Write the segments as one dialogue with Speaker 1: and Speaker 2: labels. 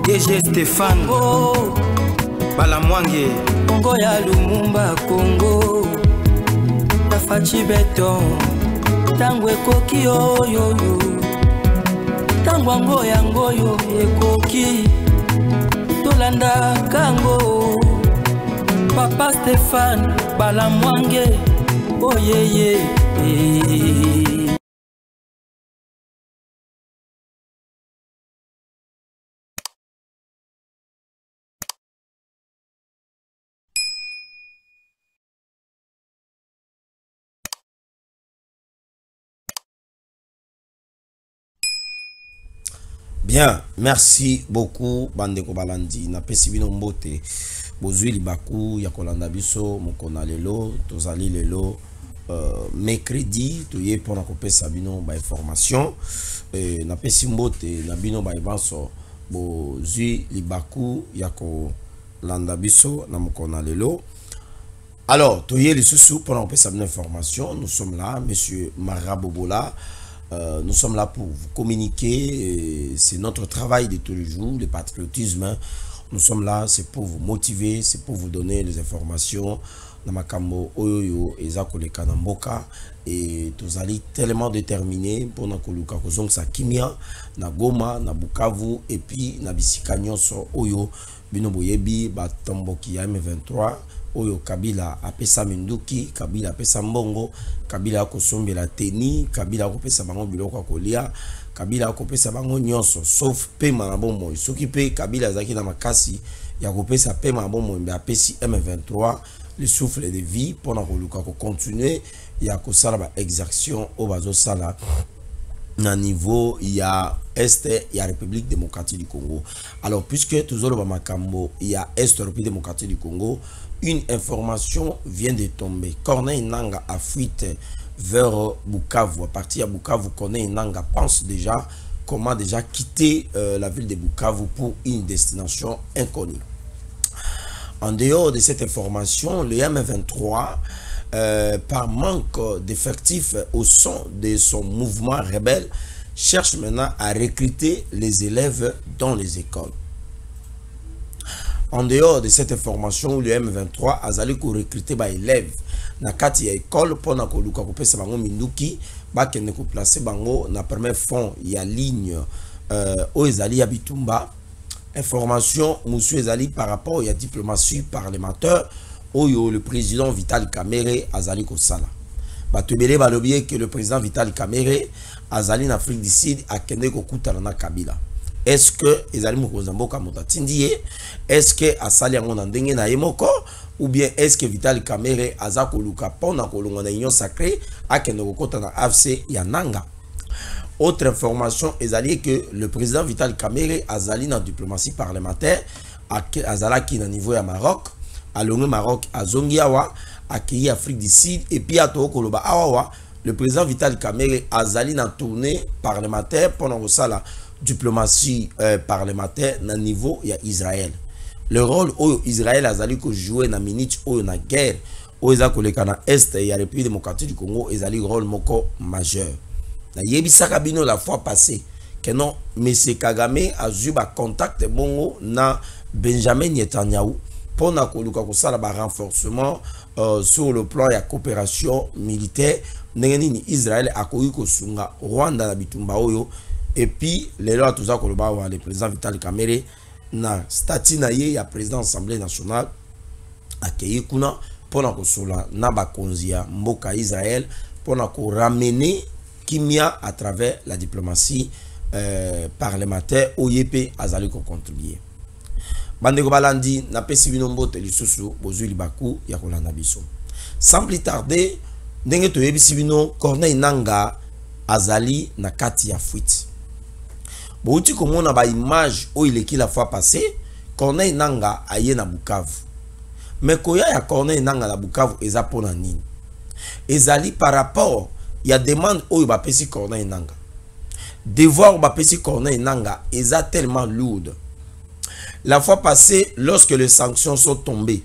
Speaker 1: DG Stéphane
Speaker 2: oh.
Speaker 1: Balamwange
Speaker 2: Congo ya Lumumba Congo Tafachi beton Tangwe koki oyoyo Tangwango yangoyo ekoki Tolanda kango Papa Stéphane Balamwange oh yeah.
Speaker 3: Bien, merci beaucoup Bandeko Balandi. Na pesi bino mbote. Bozui libaku ya kolanda biso mokona lelo, tozali lelo mercredi, toye pona kopesa bino ba information. Na pesi mbote na bino ba ibanso bozui libaku ya kolanda biso na mokona lelo. Alors, toye lisusu pona kopesa bino information. Nous sommes là, monsieur Marabobola. Nous sommes là pour vous communiquer, c'est notre travail de tous les jours, le patriotisme. Nous sommes là, c'est pour vous motiver, c'est pour vous donner les informations. Namakambo Oyoyo Ezakoleka Namboka et tous allez tellement déterminés pour nakoluka kozong sa kimia na Goma na Bukavu et puis na bisika nyonso Oyo bino boyebi batomboki ya M23 Oyo Kabila apesa minduki, Kabila apesa mbongo, Kabila akosombela teni, Kabila akopesa bango biloko kolia, Kabila akopesa bango nyonso sauf pema na bombo. Soki pe Kabila azaki na makasi ya kopesa pema na bombo mbe apesi M23 le souffle de vie pour nakoluka ko continuer ya ko sala ba exaction au bazo sala na niveau ya Est ya République démocratique du Congo. Alors puisque toujours le makambo ya Est République démocratique du Congo, une information vient de tomber. Corneille Nangaa a fuite vers Bukavu. À partir de Bukavu, Corneille Nangaa pense déjà comment déjà quitter la ville de Bukavu pour une destination inconnue. En dehors de cette information, le M23, par manque d'effectifs au sein de son mouvement rebelle, cherche maintenant à recruter les élèves dans les écoles. En dehors de cette information, le M23 a recruté des élèves na kati ya école pour na koluka kopesa bango minduki ba kende ko placer bango na premier fond ya ligne o ezali ya bitumba. Information monsieur ezali par rapport à diplomatie parlementaire oyo le président Vital Kamerhe azali ko sala. Batebele balobiye que le président Vital Kamerhe azali en Afrique du Sud a kende ko kutana na Kabila. Est-ce que ezali mokozamboka motatindie? Est-ce que asali yango na ndenge na yemoko? Ou bien est-ce que Vital Kamerhe aza koluka pona kolonga na union sacrée akende kokota na AFC ya Nanga? Autre information ezali que le président Vital Kamerhe azali na diplomatie parlementaire azalaki na niveau ya Maroc, alonge Maroc azongi awa akei Afrique du Sud et puis ato koloba awa le président Vital Kamerhe azali na tournée parlementaire pendant kosala diplomatie parlementaire na niveau ya Israël. Le rôle où Israël a joué na minute ou na guerre où ils ont koleka na Est et la République démocratique du Congo ezali rôle moko majeur. Na yebisaka bino la fois passée que non M. Kagame a eu ba contact bongo na Benjamin Netanyahu pour na koluka kosala ba renforcement sur le plan ya coopération militaire ndenge Israël akoyi kosunga Rwanda na bitumba oyo. Et puis les lois tout ça koloba wa le président Vital Kamerhe na statut na ye ya président assemblée nationale akei kuna pona kosola na bakonzi ya mboka Israël pona ko ramener kimia à travers la diplomatie parlementaire OYP azali ko contribuer. Bandeko balandi na pesi bino mbote lisusu bozui libaku ya kolanda biso. Sans plus tarder, ndenge toyebisi bino Corneille Nangaa azali na kati ya fuite. Bouti komona ba image o ileki la fois passée, Corneille Nangaa aye na Bukavu. Mais koya ya Corneille Nangaa na Bukavu eza pona nini? Ezali par rapport ya demande o ba pesi Corneille Nangaa. Devoir ba pesi Corneille Nangaa eza tellement lourde. La fois passée, lorsque les sanctions sont tombées,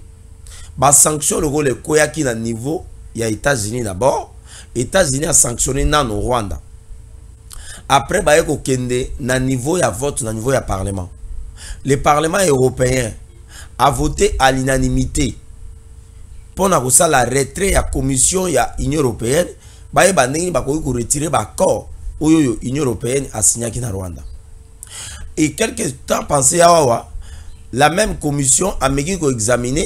Speaker 3: ba sanction le rôle koya ki na niveau ya États-Unis d'abord, États-Unis a sanctionné nano Rwanda. Après, bah, kende na niveau ya vote, na niveau ya parlement. le Parlement européen a voté à l'unanimité pour la retrait de la Commission de l'Union européenne, il va retirer l'accord que l'Union européenne a signé na Rwanda. Et quelques temps passé, la même commission a examiné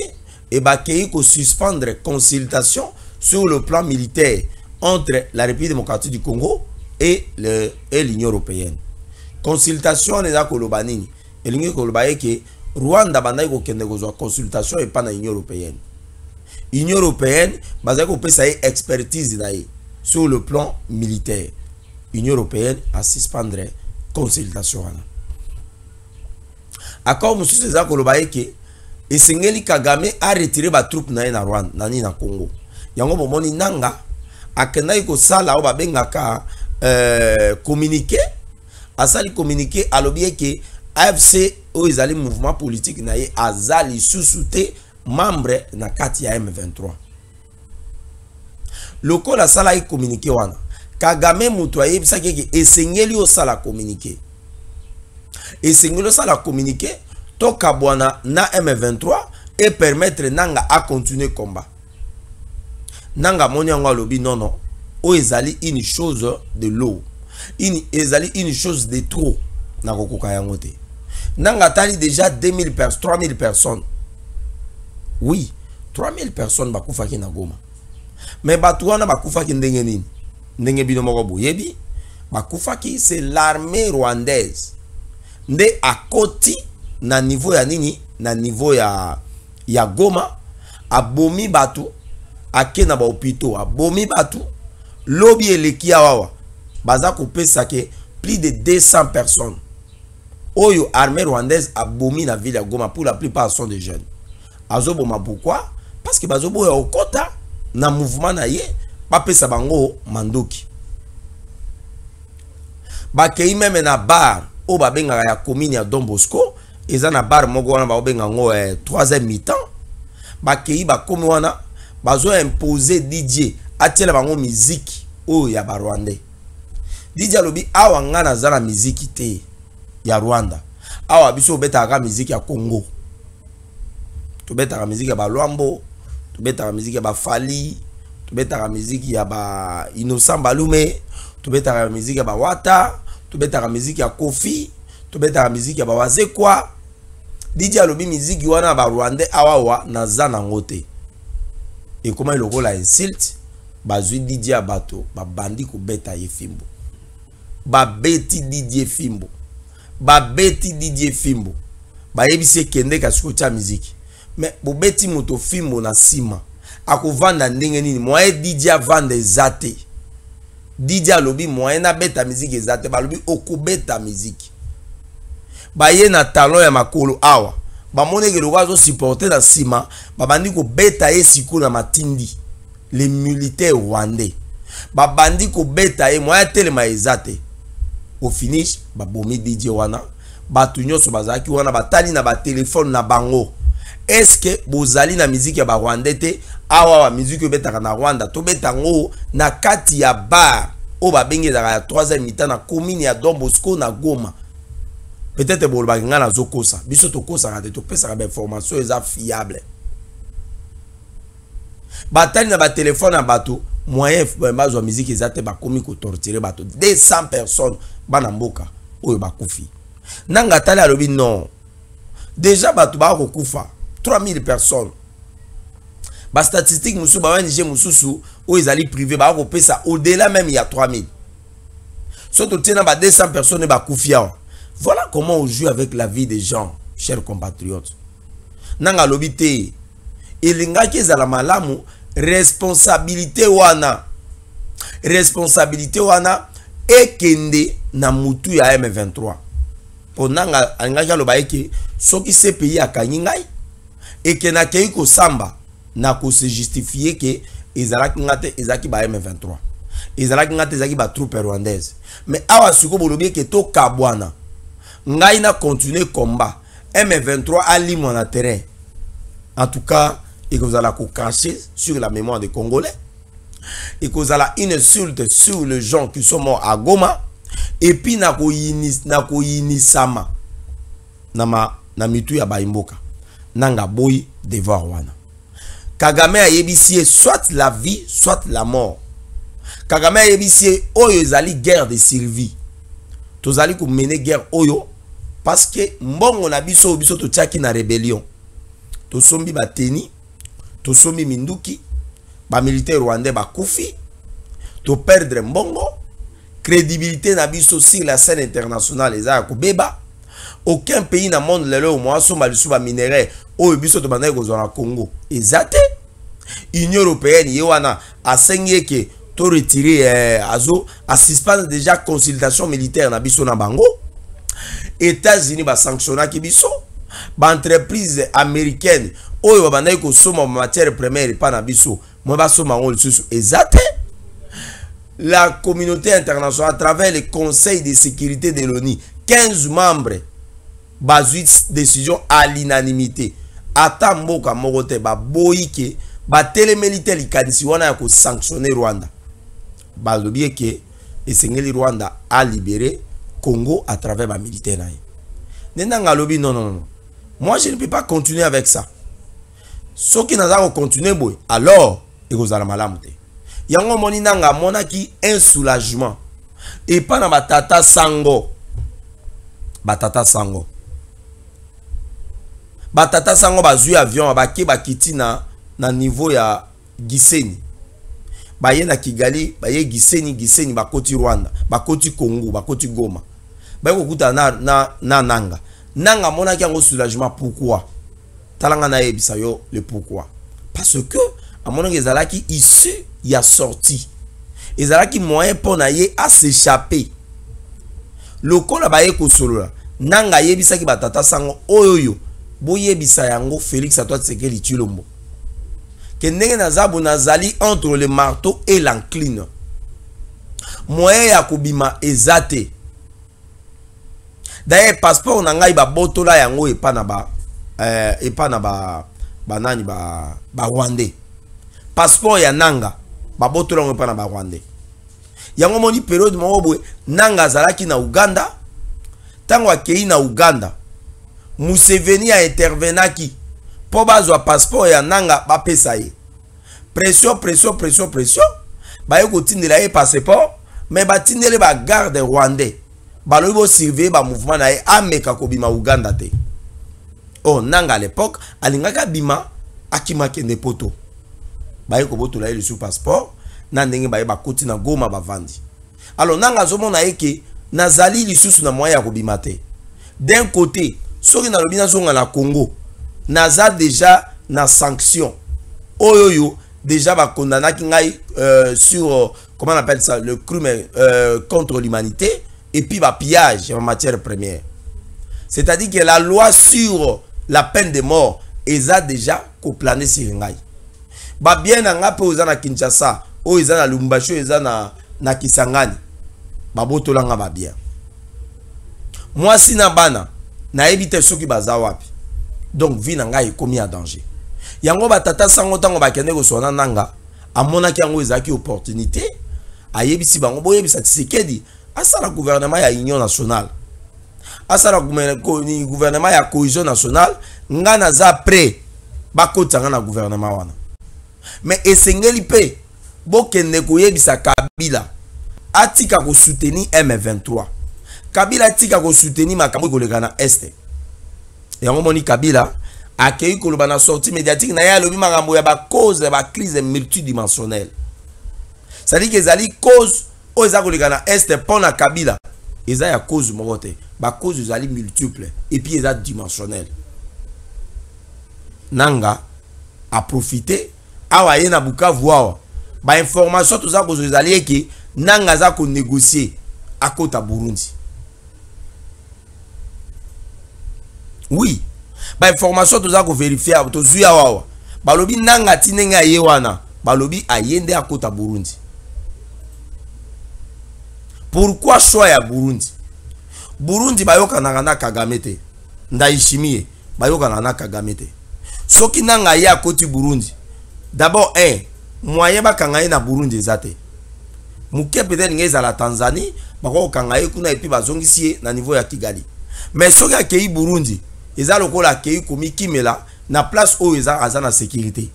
Speaker 3: et va suspendre consultation sur le plan militaire entre la République démocratique du Congo et l'Union européenne. Consultation les Kolobanini et l'Union européenne que Rwanda banda ko kende ko consultation et pas na l'Union européenne. L'Union européenne basa ko pesa expertise sur le plan militaire. L'Union européenne a suspendre consultation. Accord monsieur César Kolobaye que Esengeli Kagame a retiré ba troupe na Rwanda na Congo. Yango bomoni nanga akena ko sala o babengaka communiqué asali communiqué alobi que AFC o ezali mouvement politique na ye azali sous-souté membre na kati ya M23. Lokola sala i communiqué wana Kagame mutu ayebisa ke esengeli o sala communiqué. Esengeli o sala communiqué to kabwana na M23 et permettre nanga à continuer combat. Nanga moni yango alobi non o ezali une chose de l'eau. Ezali une chose de trop na kokoka yango te. Nanga tali déjà 2000 personnes, 3000 personnes. Oui, 3000 personnes bakufaki na Goma. Mais batuana bakufaki ndenge nini? Ndenge bino moko boyebi, bakufaki c'est l'armée rwandaise. Nde akoti na niveau ya nini? Na niveau ya Goma, abomi batu, ake na ba hôpitaux, abomi batu, lobi eleki awawa. Baza kopesa ke plus de 200 personnes. Oyo armée rwandaise abomi na ville ya Goma, pour la plupart sont des jeunes. Azoboma pourquoi? Parce que bazobo ya okota na mouvement na ye, pa pesa bango mandoki. Bakei même na bar o babenga ya commune ya Don Bosco, eza na bar moko wana ba benga ngo 3e mi-temps. Bakei ba komi wana bazo imposer DJ atiela bango musique o ya ba Rwandais. DJ alobi awa ngana zana musique te ya Rwanda. Awa biso beta ka musique ya Congo. To beta ka musique ya ba Luambo, to beta ka musique ya ba Fali, to beta ka musique ya ba Innocent Balume, to beta ka musique ya ba Wata, to beta ka musique ya Kofi, to beta ka musique ya ba Wazekwa. DJ alobi musique wana ba Rwandais awa na zana ngote. Et comment il lokola insulte bazui DJ abato ba bandi ko beta ye fimbo. Ba beti DJ fimbo. Ba beti DJ fimbo. Ba yebise kende ka sikocha musique. Mais bo beti moto fimbo na sima. Akovanda ndenge nini moye DJ avanda ezate. DJ alobi moye na beta musique ezate ba lobi okubeta musique. Ba ye na talon ya makolo awa. Ba moneke lokazo supporter na sima ba bandi ko beta ye siku na matindi. Les militaires rwandais. Ba bandi ko beta ye moye telema ezate. Au finish ba bomi DJ wana batu nyonso bazaki wana batali na ba téléphone na bango. Est-ce que bozali na musique ya ba Rwandais te awa wa musique betaka na Rwanda to betango na kati ya bar o ba bengeza ya 3e mi-temps na commune ya Don Bosco na Goma. Peut-être bolba ngana zokosa biso to kosa ka te to pesa ba information eza fiable. Batali na ba téléphone na bato moyen bazo musique ezate ba komi ko torturer bato 200 personnes bana mboka oyo bakufi. Nanga tali alobi non. Déjà bato ba ko kufa 3000 personnes. Ba statistique musu ba ONG mususu o ezali privé ba ko pesa au-delà même il y a 3000. Surtout tena ba 200 personnes ba kufia. Voilà comment on joue avec la vie des gens, chers compatriotes. Nanga lobité elingaki ezala malamu responsabilité wana ekende na mutu ya M23. Ponanga alingaki aloba eke soki se pays akanyi ngai ekena kei ko samba na ko se justifier que ezalaki ngate ezaki ba M23. Ezalaki ngate ezaki ba troupe rwandaise. Mais awa suko bolobi ke to kabwana ngai na continuer combat. M23 a limon na terrain. En tout cas, et que vous allez cracher sur la mémoire des Congolais. Et que vous allez une insulte sur les gens qui sont morts à Goma. Et puis, na ko yini sama. na mitu ya baimboka nanga boy devoir wana. Kagame a yebisi soit la vie soit la mort. Kagame a yebisi oyo ezali guerre de survie. Tozali ko mener guerre oyo parce que mbongo na biso to tiaki na rébellion. To sombi bateni, to sombi minduki, ba militaire rwandais ba kufi, to perdre mbongo, crédibilité na biso sur la scène internationale eza ko beba. Aucun pays dans le monde lelo au moins somba lisu ba minerai oyo biso to banaye ko zona Congo. Ezate Union européenne yewana a sengi que to retirer azo a suspendre déjà consultation militaire na biso na bango. États-Unis ba sanctionner ki biso. Ba entreprise américaine oyo ba banaye ko soma matière première pa na biso. Moi ba soma ngol lisu ezate. La communauté internationale à travers le Conseil de sécurité de l'ONU 15 membres bazuit décision à l'unanimité. Ata mboka mokote ba boyike ba telemilité likadisi wana ya ko sanctionner Rwanda. Ba lobie ke esengeli Rwanda a libéré Congo à travers ba militaire naï. Nenda lobi non. Moi je ne peux pas continuer avec ça. Ce qui n'a pas continuer boy alors ekozala malamu te. Yango moni nanga monaki un soulagement. Et pas na batata sango. Batata sango. Batata sango bazui avion baki bakiti na niveau ya Gisenyi. Baye na Kigali, baye Gisenyi bakoti Rwanda, bakoti Congo, bakoti Goma. Baye kokuta na nanga. Nanga monaki yango soulagement pourquoi? Talanga na yebisa yo le pourquoi. Parce que à mon ezalaki issu ya sorti. Ezalaki moyen pour naye à s'échapper. Lokola baye ko solola. Nanga yebisa ki batata sango oyoyo. Boyebisa yango Félix Antoine Tshisekedi Tshilombo. Que ndenge nazabu nazali entre le marteau et l'enclume. Moyen ya kubima ezate. D'ailleurs passeport nanga iba botola yango epa na ba Rwandais. Passeport ya nanga ba botola yango epa na ba Rwandais. Yango moni période mo boye nanga zalaki na Uganda. Tango akei na Uganda. Museveni a intervenaki pour bazwa passeport ya nanga ba pesa ye. Pression. Ba yo kotindela ye passeport mais ba tindele ba garde rwandais. Ba lo bo surveiller ba mouvement na ye ameka ko bima Uganda te. Oh nanga à l'époque alingaka bima akima kende poto. Ba yo ko botola ye le sous passeport na ndenge ba ye ba koti na Goma ba vandi. Alors nanga zomona ye ke nazali lisusu na moya ya ko bima te. D'un côté soki na lobina zonga na Congo naza déjà na sanction oyoyo déjà ba condamna ki ngai sur comment on appelle ça le crime contre l'humanité et puis ba pillage en matière première. C'est-à-dire que la loi sur la peine de mort eza déjà ko planer sur ngai. Ba bien nga pe oza na Kinshasa o eza na Lubumbashi eza na Kisangani. Ba botolanga ba bien. Moi si na bana na ebite soki baza wapi. Donc vie nanga ekomi en danger. Yango batata sango tango bakende ko sona nanga amona ki yango ezaki opportunité ayebisi bango boyebisa Tshisekedi asala gouvernement ya union nationale. Asala gouvernement ya cohésion nationale nga naza prêt bakotanga na gouvernement wana. Mais esengeli pe bokende koyebisa Kabila atika ko soutenir M23. Kabila atika ko soutenir makambo koleka na este. Yango moni Kabila akei koloba na sortie médiatique na ya lobi makambo ya ba cause ya ba crise multidimensionnelle. C'est-à-dire que ezali cause o eza koleka na este pona Kabila eza ya cause moko te. Ba cause ezali multiple et puis eza dimensionnelle. Nanga a profité awa ye na Bukavu awa ba information tout ça ko ezali ke nanga za ko négocier à kota Burundi. Oui, ba information tout ça ko vérifier to zuya wawa. Balobi nanga tinenga ye wana, balobi ayende à kota Burundi. Pourquoi choix ya Burundi? Burundi bayoka na Kagame te. Ndayishimiye bayoka na Kagame te. Soki nanga ya koti Burundi. D'abord moyen ba kanga na Burundi zate. Muke peut-être ngeza la Tanzanie, bako kanga kuna et puis bazongisi na niveau ya Kigali. mais soki akei Burundi eza lokola akei komi kimela na place oyo eza aza na sécurité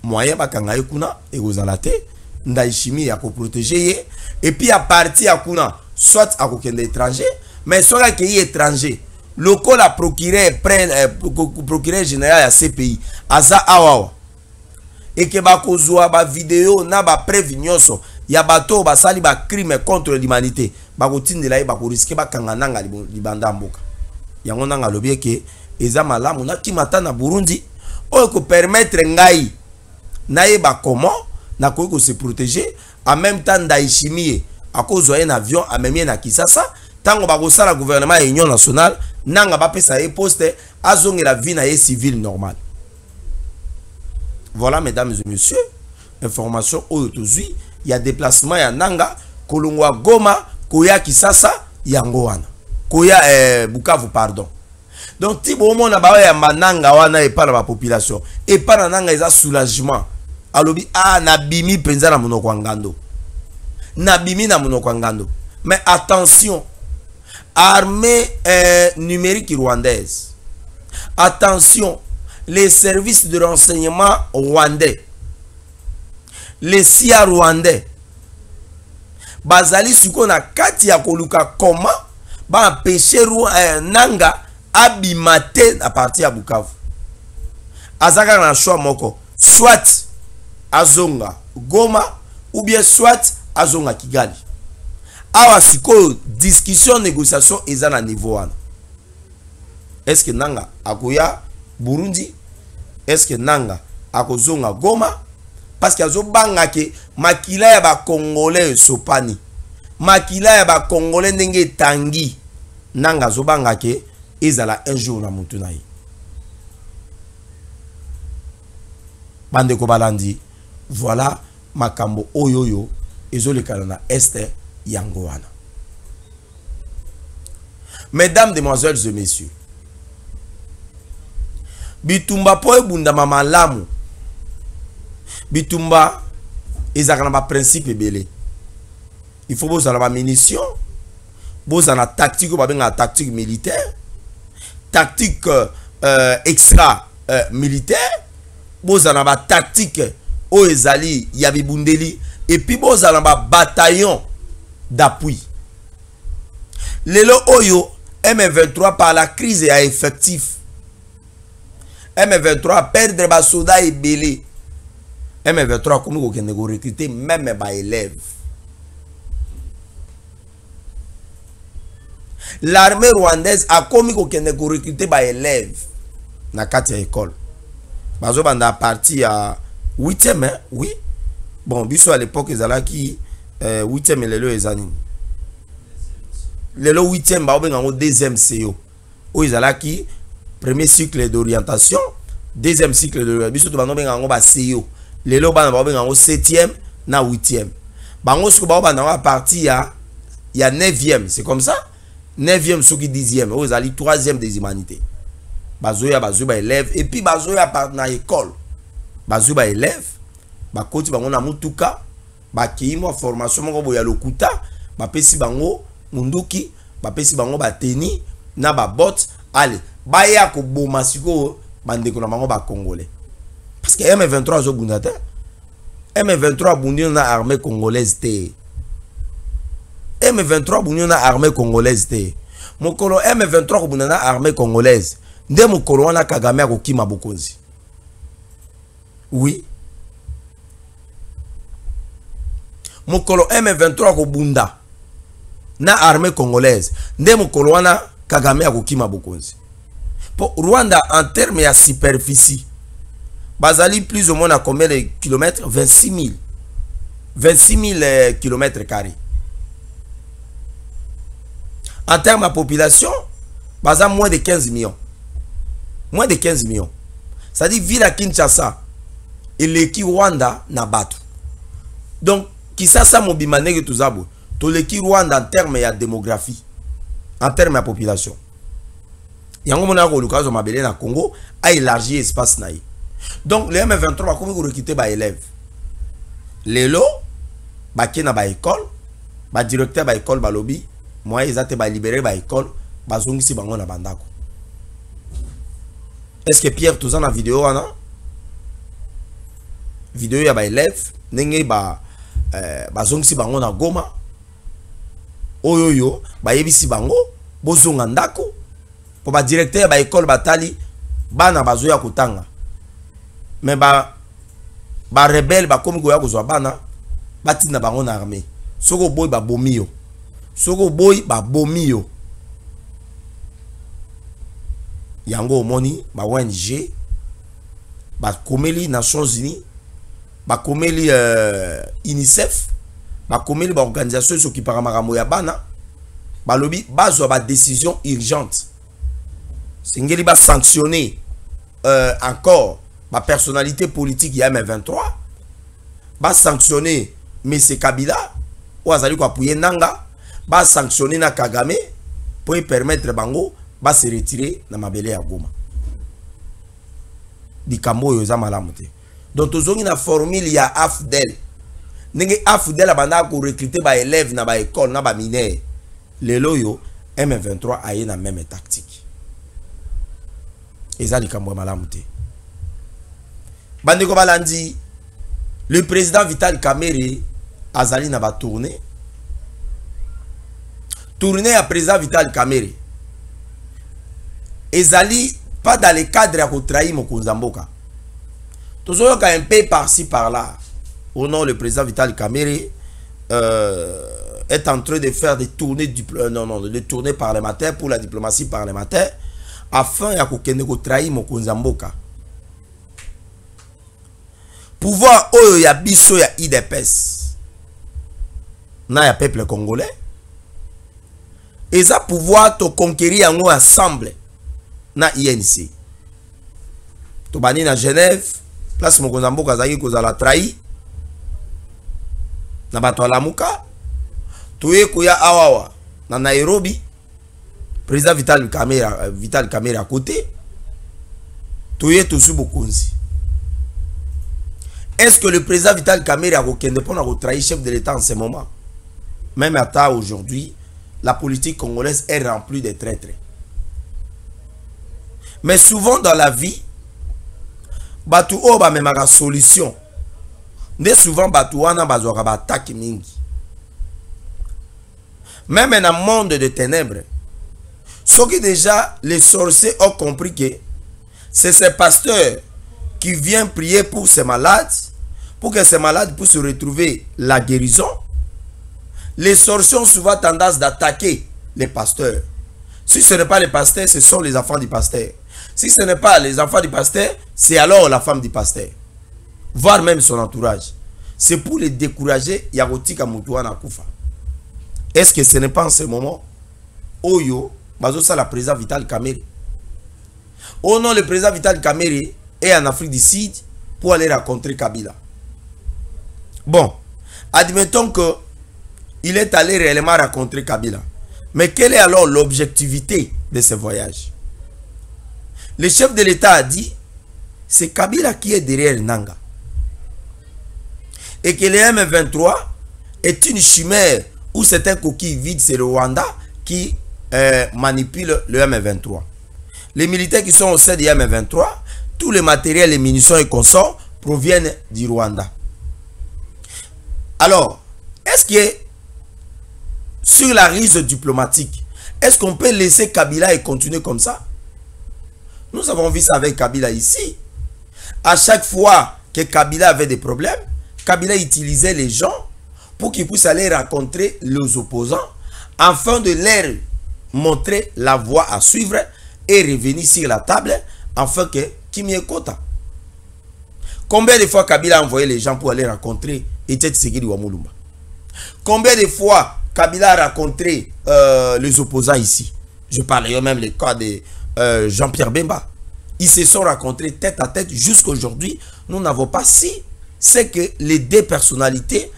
Speaker 3: moyen bakanga ye kuna ekozala te Ndayishimiye ya protéger ye et puis à partir ya kuna soit akokende étranger mais soki akei étranger lokola procureur général ya CPI aza awawa et que bakozwa ba vidéo na ba preuve nyonso ya bato basali ba crime contre l'humanité bakotindela ye bakoriske bakanga nanga libanda mboka yango nanga lobi ke eza malamu na kimata na Burundi oyo ko permettre ngai na ye ba comment na ko se protéger en même temps Ndayishimiye akozwa un avion amemie na Kisasa tango bakosala gouvernement ya union nationale nanga bapesa ye poste azongela vie na ye civile normale. Voilà mesdames et messieurs, information aujourd'hui, il y a déplacement ya nanga kolongwa Goma koya Kisasa yango wana koya Bukavu pardon. Donc ti bomo na ba ya mananga wana et pas la population et pas na nanga eza soulagement alobi na bimi penza na monoko ngando na bimi na monoko ngando. Mais attention, armée numérique rwandaise, attention, les services de renseignement rwandais, les CIA rwandais, bazali suko na kati ya koluka comment ba empêcher nanga abimate à partir ya Bukavu. Azaka na choix moko, soit azonga Goma ou bien soit azonga Kigali. Awa siko discussion négociation eza na niveau wana. Est-ce que nanga akoya Burundi? Est-ce que nanga akozonga Goma? Parce que azobanga ke makila ya ba Congolais sopani. Makila ya ba Congolais ndenge tangi. Nanga azobanga ke ezala un jour na mutu na ye. Bande ko balandi. Voilà makambo oyoyo ezolekana na este yango wana. Mesdames, demoiselles et messieurs, bitumba po ebunda mama lamu, bitumba ezaka na ba principe belé. Il faut bozala ba munition, bozala tactique ba benga tactique militaire, tactique extra militaire, bozala ba tactique o ezali ya bibundeli et puis bozala ba bataillon d'appui. Lelo oyo M23 par la crise à effectif. M23 perdre ba soda et belé. M23 comme ko kende ko recruter même ba élèves. L'armée rwandaise a commis ko kende ko recruter ba élèves na kati ya école. Bazo banda parti à 8e hein? Oui. Bon, biso à l'époque ezalaki 8e lelo ezani. Lelo 8e ba obenga ngo 2e CO. O ezalaki premier cycle d'orientation, deuxième cycle d'orientation. Biso to bando benga ngo ba CO. Lelo ba obenga ngo 7e na 8e. Bango siko ba banda ngo parti ya 9e, c'est comme ça. 9e soki 10e, o ezali 3e des humanités. Bazoya ba élève et puis bazoya par na école. Bazoya élève ba koti bango na mutuka ba kiimo formation moko boya lokuta ba pesi bango munduki ba pesi bango ba teni na ba bot ale ba ya ko boma siko bandeko na bango ba congolais parce que M23 zo bundata M23 bundi na armée congolaise te M23 bundi na armée congolaise te mokolo M23 ko bunda na armée congolaise nde mokolo wana Kagame akokima bokonzi. Oui. Mokolo M23 ko bunda na armée congolaise nde mokolo wana Kagame akokima bokonzi. Pour Rwanda en termes de superficie bazali plus ou moins à combien de kilomètres? 26 000 kilomètres carrés. En termes de population bazali moins de 15 millions. Moins de 15 millions. C'est-à-dire ville à Kinshasa et l'équipe Rwanda na batu. Donc Kisasa mobimane que tout abo to l'équipe Rwanda en termes de démographie, en termes de population. Yango mona ko lukazo mabele na Congo a élargi espace naï. Donc les M23 va comme recruter ba élèves. Lelo ba kena ba école, ba directeur ba école ba lobby moi ils ont libéré ba école bazongisi bango na bandako. Est-ce que Pierre tout ça na vidéo ana vidéo ya ba élève ndenge bazongisi bango na Goma oyoyo ba yebisi bango bozonga ndako po ba directeur ba école batali bana bazoya kotanga mais ba rebelle ba komi goya kozwa bana batina bango na armée soko boy ba bomio soko boy ba bomio yango omoni ba ONG ba komeli Nations Unies ba komeli UNICEF ba komeli ba organisation qui para makambo ya bana ba lobi bazwa ba décision urgente singeli ba sanctionner encore ma personnalité politique ya M23 ba sanctionner M. Kabila ou azali ko appuyer nanga ba sanctionner na Kagame pour permettre bango ba se retirer na mabele ya Goma bikambo yo za malamu te. Donc tozongi na formule ya AFDEL ndenge AFDEL abanda ko recruter ba élèves na ba école na ba mineur lelo yo M23 aye na même tactique ezali kambo malamu te. Bandeko balandi le président Vital Kamerhe azali na ba tournée à président Vital Kamerhe ezali pas dans le cadre à trahir Mokonzamboka. Toujours un peu par-ci par-là. Au nom le président Vital Kamerhe est en train de faire des tournées des tournées parlementaires pour la diplomatie parlementaire afin de trahir Mokonzamboka. Pouvoir oyo ya biso ya IDPS na ya peuple congolais. Et ça pouvoir te conquérir en ensemble na INC. To bani na Genève, place Mokonzamboka zaki kozala trahi. Na bato alamuka. Tuye kuya awawa na Nairobi. Président Vital Kamerhe à côté. Tuye tosu bokonzi. Est-ce que le président Vital Kamerhe a aucun dépôt à trahir chef de l'État en ce moment? Même à ta aujourd'hui, la politique congolaise est remplie de traîtres. Mais souvent dans la vie, batu o ba memaka solution. Ne souvent batu wana bazwaka ba attaque mingi. Même dans un monde de ténèbres, ceux qui déjà les sorciers ont compris que c'est ces pasteurs qui viennent prier pour ces malades, pour que ces malades puissent retrouver la guérison. Les sorciers ont souvent tendance d'attaquer les pasteurs. Si ce n'est pas les pasteurs, ce sont les enfants du pasteur. Si ce n'est pas les enfants du pasteur, c'est alors la femme du pasteur. Voire même son entourage. C'est pour les décourager. Est-ce que ce n'est pas en ce moment Oyo, ça la président Vital Kamerhe. Oh non, le président Vital Kamerhe est en Afrique du Sud pour aller rencontrer Kabila. Bon, admettons que il est allé réellement rencontrer Kabila. Mais quelle est alors l'objectivité de ce voyage? Le chef de l'État a dit, c'est Kabila qui est derrière Nanga. Et que le M23 est une chimère ou c'est un coquille vide, c'est le Rwanda qui manipule le M23. Les militaires qui sont au sein du M23, tous les matériels, les munitions et consorts proviennent du Rwanda. Alors, est-ce que sur la risque diplomatique, est-ce qu'on peut laisser Kabila et continuer comme ça? Nous avons vu ça avec Kabila ici. À chaque fois que Kabila avait des problèmes, Kabila utilisait les gens pour qu'ils puissent aller rencontrer les opposants afin de leur montrer la voie à suivre et revenir sur la table afin que Kimi Ekota. Combien de fois Kabila a envoyé les gens pour aller rencontrer Etienne Tshisekedi Wamulumba? Combien de fois Kabila a rencontré les opposants ici? Je parlais même le cas de Jean-Pierre Bemba. Ils se sont rencontrés tête à tête. Jusqu'aujourd'hui, nous n'avons pas si. C'est que les deux personnalités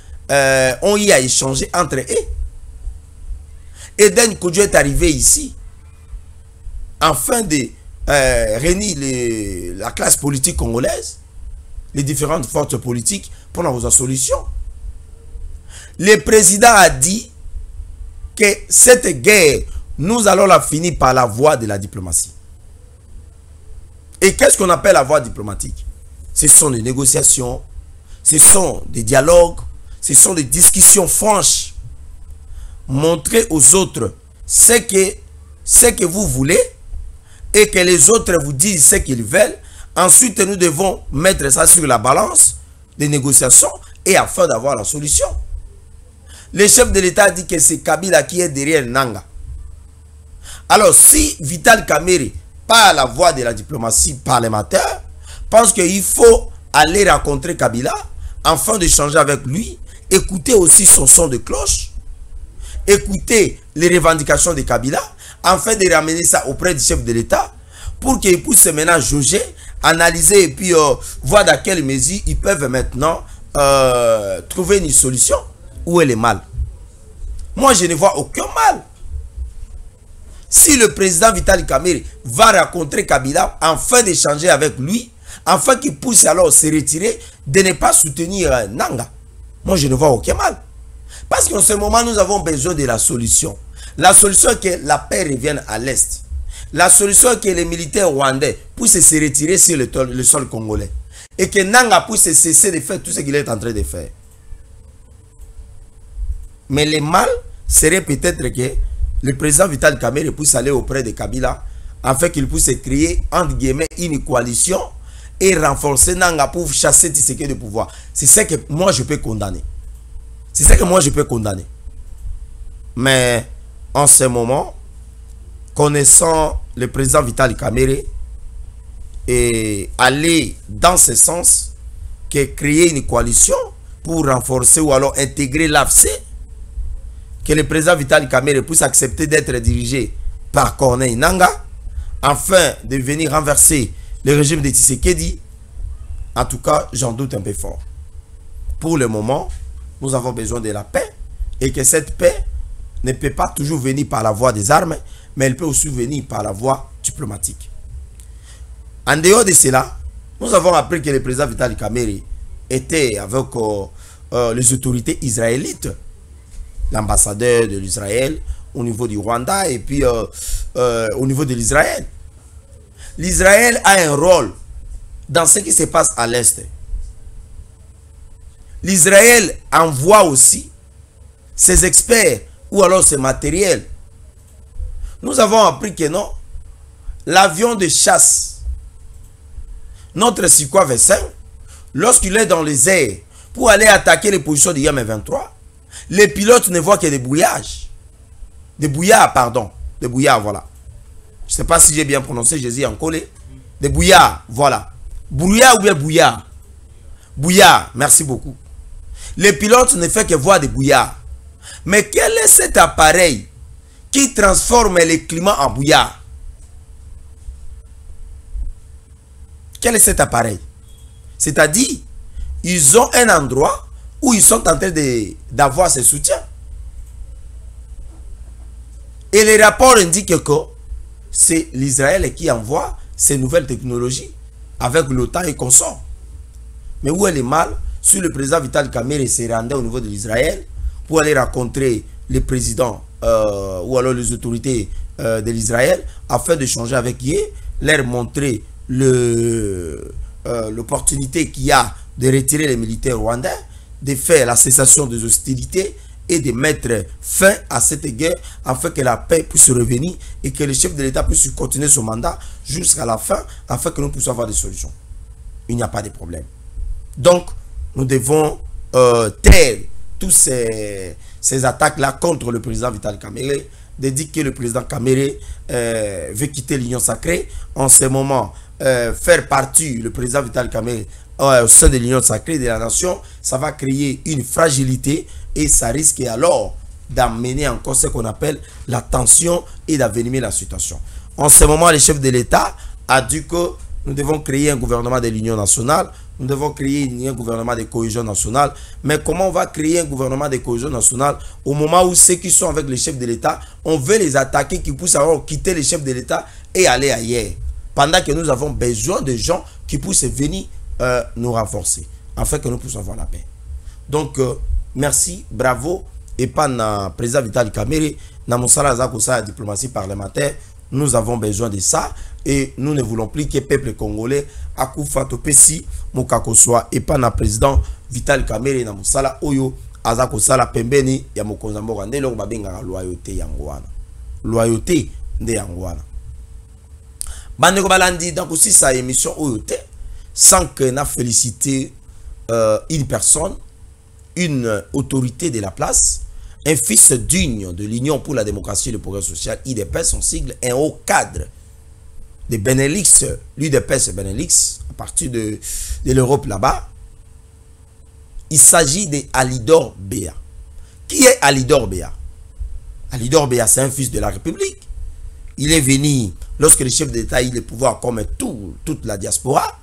Speaker 3: ont eu à échanger entre eux. Eden Kodjo est arrivé ici afin de réunir la classe politique congolaise, les différentes forces politiques pour avoir une solution. Le président a dit que cette guerre, nous allons la finir par la voie de la diplomatie. Et qu'est-ce qu'on appelle la voie diplomatique? Ce sont des négociations, ce sont des dialogues, ce sont des discussions franches. Montrer aux autres ce que vous voulez et que les autres vous disent ce qu'ils veulent. Ensuite, nous devons mettre ça sur la balance des négociations et afin d'avoir la solution. Le chef de l'État dit que c'est Kabila qui est derrière Nanga. Alors, si Vital Kamerhe, par la voie de la diplomatie parlementaire, pense qu'il faut aller rencontrer Kabila afin d'échanger avec lui, écouter aussi son son de cloche, écouter les revendications de Kabila, afin de ramener ça auprès du chef de l'État, pour qu'il puisse maintenant jauger, analyser et puis voir dans quelle mesure ils peuvent maintenant trouver une solution. Où est le mal? Moi, je ne vois aucun mal. Si le président Vital Kamerhe va rencontrer Kabila afin d'échanger avec lui, afin qu'il puisse alors se retirer, de ne pas soutenir Nanga, moi je ne vois aucun mal. Parce qu'en ce moment, nous avons besoin de la solution. La solution est que la paix revienne à l'Est. La solution est que les militaires rwandais puissent se retirer sur le sol congolais. Et que Nanga puisse cesser de faire tout ce qu'il est en train de faire. Mais le mal serait peut-être que le président Vital Kamerhe puisse aller auprès de Kabila afin qu'il puisse créer, entre guillemets, une coalition et renforcer Nanga pour chasser Tshisekedi de pouvoir. C'est ce que moi je peux condamner. C'est ce que moi je peux condamner. Mais en ce moment, connaissant le président Vital Kamerhe et aller dans ce sens, que créer une coalition pour renforcer ou alors intégrer l'AFC, que le président Vital Kamerhe puisse accepter d'être dirigé par Corneille Nanga afin de venir renverser le régime de Tshisekedi, en tout cas, j'en doute un peu fort. Pour le moment, nous avons besoin de la paix et que cette paix ne peut pas toujours venir par la voie des armes, mais elle peut aussi venir par la voie diplomatique. En dehors de cela, nous avons appris que le président Vital Kamerhe était avec les autorités israélites, l'ambassadeur de l'Israël au niveau du Rwanda et puis au niveau de l'Israël. L'Israël a un rôle dans ce qui se passe à l'Est. L'Israël envoie aussi ses experts ou alors ses matériels. Nous avons appris que non, l'avion de chasse, notre Sukhoi 25, lorsqu'il est dans les airs pour aller attaquer les positions de M23, les pilotes ne voient que des brouillages. Des brouillards, pardon. Des brouillards, voilà. Je ne sais pas si j'ai bien prononcé, Jésus en collé. Des brouillards, voilà. Brouillard ou bien brouillard? Brouillard, merci beaucoup. Les pilotes ne font que voir des brouillards. Mais quel est cet appareil qui transforme le climat en brouillard? Quel est cet appareil? C'est-à-dire, ils ont un endroit où ils sont en train d'avoir ce soutien. Et les rapports indiquent que c'est l'Israël qui envoie ces nouvelles technologies avec l'OTAN et consorts. Mais où est le mal? Si le président Vital Kamerhe se rendait au niveau de l'Israël pour aller rencontrer le président ou alors les autorités de l'Israël afin d'échanger avec eux, leur montrer l'opportunité qu'il y a de retirer les militaires rwandais, de faire la cessation des hostilités et de mettre fin à cette guerre afin que la paix puisse revenir et que le chef de l'État puisse continuer son mandat jusqu'à la fin afin que nous puissions avoir des solutions. Il n'y a pas de problème. Donc, nous devons taire tous ces attaques-là contre le président Vital Kamerhe, de dire que le président Kamerhe veut quitter l'Union sacrée. En ce moment, faire partie le président Vital Kamerhe au sein de l'Union sacrée de la nation, ça va créer une fragilité et ça risque alors d'amener encore ce qu'on appelle la tension et d'envenimer la situation. En ce moment, le chef de l'État a dit que nous devons créer un gouvernement de l'Union nationale, nous devons créer un gouvernement de cohésion nationale. Mais comment on va créer un gouvernement de cohésion nationale au moment où ceux qui sont avec le chef de l'État, on veut les attaquer, qui puissent alors quitter le chef de l'État et aller ailleurs, pendant que nous avons besoin de gens qui puissent venir nous renforcer, afin que nous puissions avoir la paix. Donc, merci, bravo et pas na président Vital Kamerhe, na mosala za kosa diplomatie parlementaire, nous avons besoin de ça et nous ne voulons plus que le peuple congolais akufa topesi mokako soit et pas na président Vital Kamerhe na mosala oyo aza kosala pembeni ya mokonza mboka nde loko babengaka loyauté yango wana. Loyauté nde yango wana. Bandeko balandi donc aussi sa émission oyoté sans que n'a félicité une personne, une autorité de la place, un fils digne de l'Union pour la démocratie et le progrès social, IDPS, son sigle, un haut cadre de Benelux, l'UDPS Benelux, à partir de l'Europe là-bas. Il s'agit de Alidor Béa. Qui est Alidor Béa? Alidor Béa, c'est un fils de la République. Il est venu, lorsque le chef d'État a eu le pouvoir comme toute la diaspora,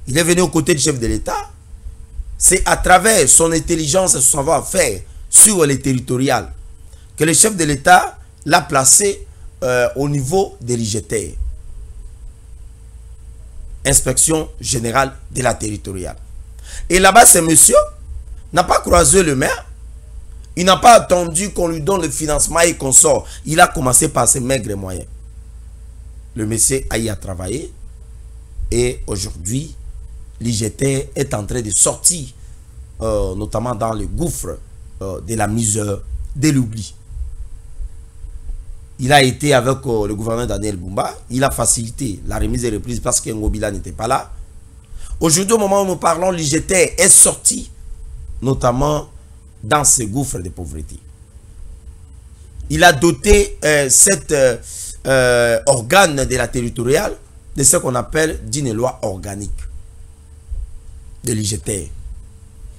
Speaker 3: il est venu aux côtés du chef de l'État. C'est à travers son intelligence et son savoir-faire sur les territoriales que le chef de l'État l'a placé au niveau de l'IGT, Inspection Générale de la Territoriale. Et là-bas, ce monsieur n'a pas croisé le maire. Il n'a pas attendu qu'on lui donne le financement et qu'on sort. Il a commencé par ses maigres moyens. Le monsieur a eu à travailler. Et aujourd'hui, l'IGT est en train de sortir, notamment dans le gouffre de la misère, de l'oubli. Il a été avec le gouverneur Daniel Bumba. Il a facilité la remise et reprise parce que Ngobila n'était pas là. Aujourd'hui, au moment où nous parlons, l'IGT est sorti, notamment dans ce gouffre de pauvreté. Il a doté cet organe de la territoriale de ce qu'on appelle d'une loi organique de l'IGT.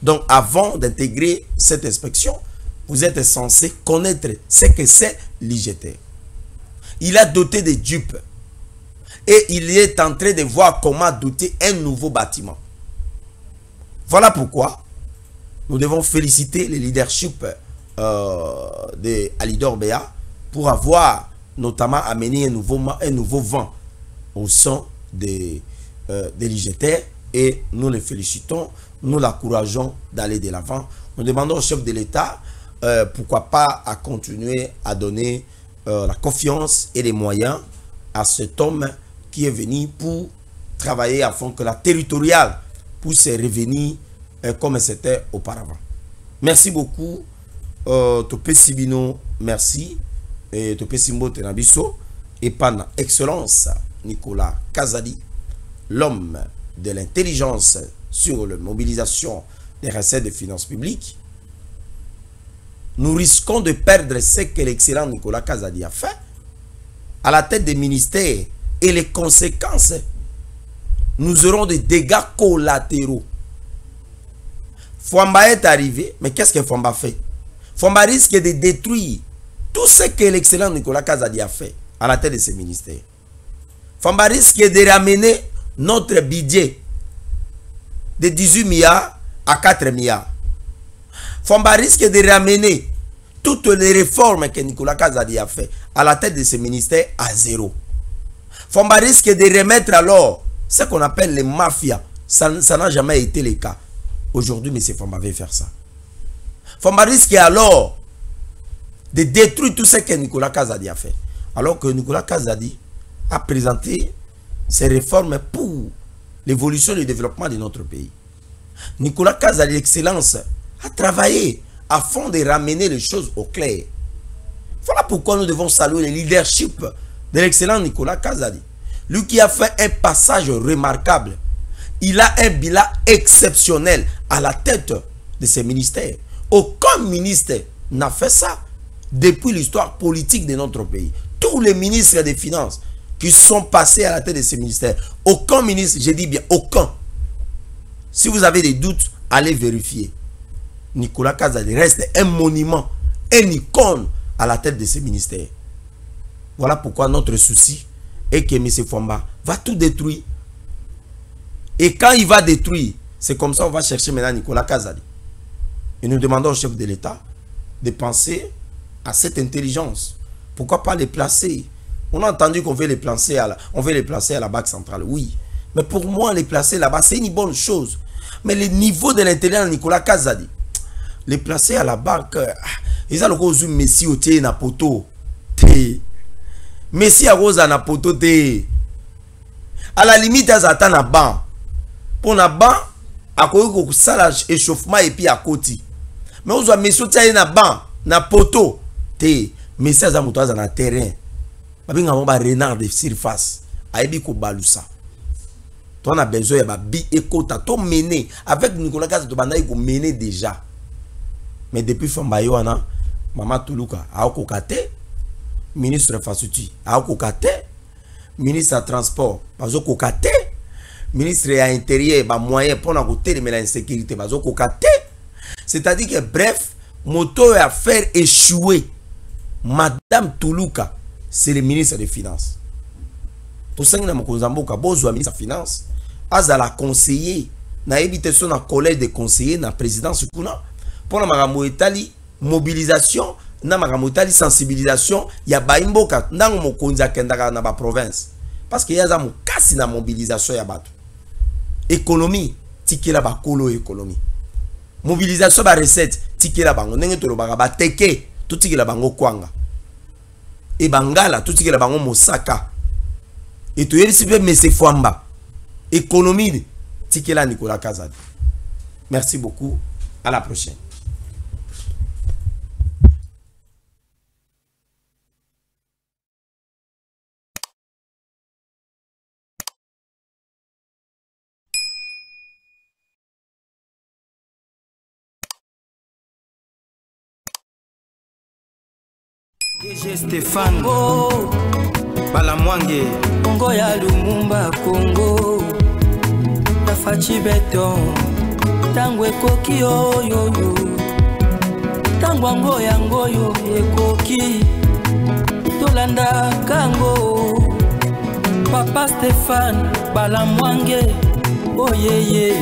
Speaker 3: Donc, avant d'intégrer cette inspection, vous êtes censé connaître ce que c'est l'IGT. Il a doté de dupes. Et il est en train de voir comment doter un nouveau bâtiment. Voilà pourquoi nous devons féliciter le leadership de Alidor Béa pour avoir notamment amené un nouveau vent au sein de l'IGT. Et nous le félicitons, nous l'encourageons d'aller de l'avant. Nous demandons au chef de l'État, pourquoi pas, à continuer à donner la confiance et les moyens à cet homme qui est venu pour travailler afin que la territoriale puisse revenir comme c'était auparavant. Merci beaucoup. Topé Sibino, merci. Et Topé Simbo Tenabiso. Et par excellence, Nicolas Kazadi, l'homme de l'intelligence sur la mobilisation des recettes de finances publiques. Nous risquons de perdre ce que l'excellent Nicolas Kazadi a fait à la tête des ministères. Et les conséquences, nous aurons des dégâts collatéraux. Fwamba est arrivé, mais qu'est-ce que Fwamba fait? Fwamba risque de détruire tout ce que l'excellent Nicolas Kazadi a fait à la tête de ces ministères. Fwamba risque de ramener notre budget de 18 milliards à 4 milliards. Fwamba risque de ramener toutes les réformes que Nicolas Kazadi a fait à la tête de ces ministères à zéro. Fwamba risque de remettre alors ce qu'on appelle les mafias. Ça n'a jamais été le cas. Aujourd'hui, M. Fwamba va faire ça. Fwamba risque alors de détruire tout ce que Nicolas Kazadi a fait. Alors que Nicolas Kazadi a présenté ses réformes pour l'évolution et le développement de notre pays. Nicolas Kazadi, l'excellence, a travaillé afin de ramener les choses au clair. Voilà pourquoi nous devons saluer le leadership de l'excellent Nicolas Kazadi. Lui qui a fait un passage remarquable. Il a un bilan exceptionnel à la tête de ses ministères. Aucun ministre n'a fait ça depuis l'histoire politique de notre pays. Tous les ministres des Finances qui sont passés à la tête de ces ministères, aucun ministre, je dis bien aucun. Si vous avez des doutes, allez vérifier. Nicolas Kazadi reste un monument, un icône à la tête de ces ministères. Voilà pourquoi notre souci est que M. Fwamba va tout détruire. Et quand il va détruire, c'est comme ça qu'on va chercher maintenant Nicolas Kazadi. Et nous demandons au chef de l'État de penser à cette intelligence. Pourquoi pas les placer? On a entendu qu'on veut les placer à la Banque centrale. Oui. Mais pour moi, les placer là-bas, c'est une bonne chose. Mais le niveau de l'intelligence de Nicolas Kazadi, les placer à la banque. Ils ont le cause Messi au thé na poto. Thé. Messi a rose na poto thé. À la limite, ils attendent na banc. Pour na banc, à cause de ça échauffement et puis à côté. Mais on a Messi au thé na banc, na poto. Thé. Messi a moto na terrain. Babi nga ba renard de surface. Aibi ko balusa. On a besoin de bi ekota to mener avec Nicolas Kaza to banda ko mener déjà. Mais depuis Fambayo ana Mama Tuluka a kokate ministre Fasuti a kokate ministre de transport bazo kokate ministre de l'intérieur ba moyen pour na côté de l'insécurité bazo kokate. C'est-à-dire que bref, moto à faire échouer Madame Tuluka, c'est le ministre des Finances. Tout ça na mokozamboka bozwa ministre des Finances. Azala conseiller na éviter son collège de conseillers na présidence kuna pour na makambo etali mobilisation na makambo etali sensibilisation ya baimboka ndango mokonzi akendaka na ba province parce que yaza mukasi na mobilisation ya bato économie tikela ba kolo économie mobilisation ba recette tikela bango ndenge to lobaka ba teke to tikela bango kwanga e bangala to tikela bango mosaka et to yeli sipe mese fwamba économie tikela Nicolas Kaza. Merci beaucoup, à la prochaine.
Speaker 1: DG Stéphane Balamwange
Speaker 2: Congo ya Lumumba Congo Fachi beton tango ekoki oyo tango ango yango yo ekoki tolanda kango Papa Stéphane Balamwange oyeye